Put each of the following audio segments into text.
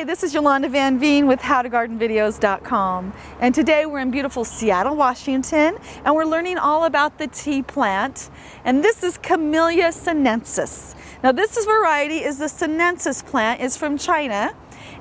Hi, this is Yolanda Van Veen with HowToGardenVideos.com, and today we're in beautiful Seattle, Washington, and we're learning all about the tea plant, and this is Camellia sinensis. Now this variety is the sinensis plant. It's from China,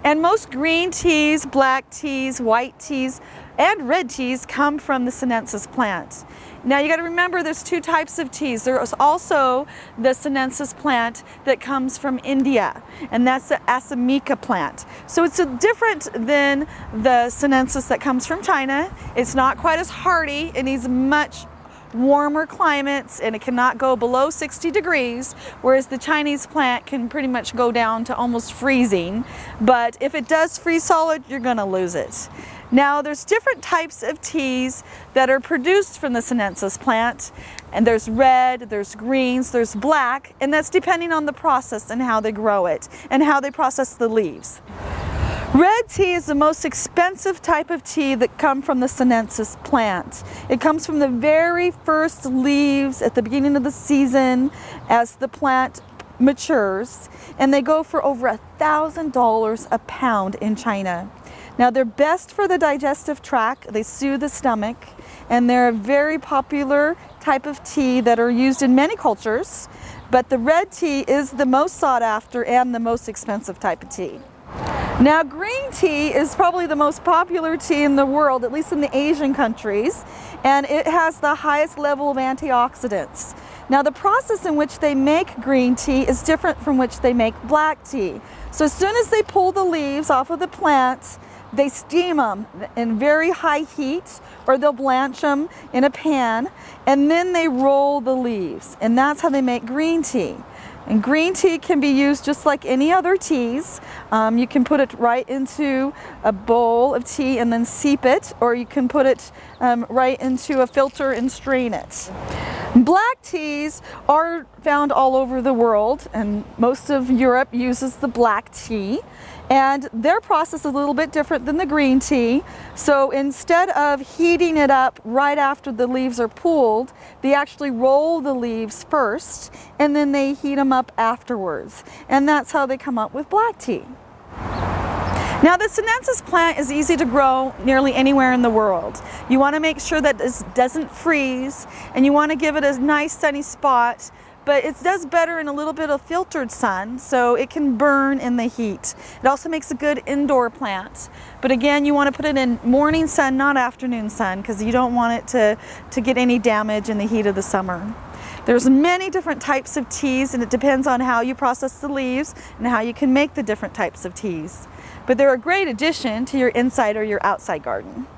and most green teas, black teas, white teas, and red teas come from the sinensis plant. Now you got to remember there's two types of teas. There's also the sinensis plant that comes from India, and that's the Assamica plant. So it's different than the sinensis that comes from China. It's not quite as hardy. It needs much warmer climates, and it cannot go below 60 degrees, whereas the Chinese plant can pretty much go down to almost freezing. But if it does freeze solid, you're going to lose it. Now there's different types of teas that are produced from the sinensis plant, and there's red, there's greens, there's black, and that's depending on the process and how they grow it and how they process the leaves. Red tea is the most expensive type of tea that come from the sinensis plant. It comes from the very first leaves at the beginning of the season as the plant matures, and they go for over $1,000 a pound in China. Now they're best for the digestive tract, they soothe the stomach, and they're a very popular type of tea that are used in many cultures, but the red tea is the most sought after and the most expensive type of tea. Now green tea is probably the most popular tea in the world, at least in the Asian countries, and it has the highest level of antioxidants. Now the process in which they make green tea is different from which they make black tea. So as soon as they pull the leaves off of the plant, they steam them in very high heat, or they'll blanch them in a pan, and then they roll the leaves, and that's how they make green tea. And green tea can be used just like any other teas. You can put it right into a bowl of tea and then seep it, or you can put it right into a filter and strain it. Black teas are found all over the world, and most of Europe uses the black tea, and their process is a little bit different than the green tea. So instead of heating it up right after the leaves are pulled, they actually roll the leaves first and then they heat them up afterwards, and that's how they come up with black tea. Now the sinensis plant is easy to grow nearly anywhere in the world. You want to make sure that this doesn't freeze, and you want to give it a nice sunny spot, but it does better in a little bit of filtered sun, so it can burn in the heat. It also makes a good indoor plant. But again, you want to put it in morning sun, not afternoon sun, because you don't want it to get any damage in the heat of the summer. There's many different types of teas, and it depends on how you process the leaves and how you can make the different types of teas. But they're a great addition to your inside or your outside garden.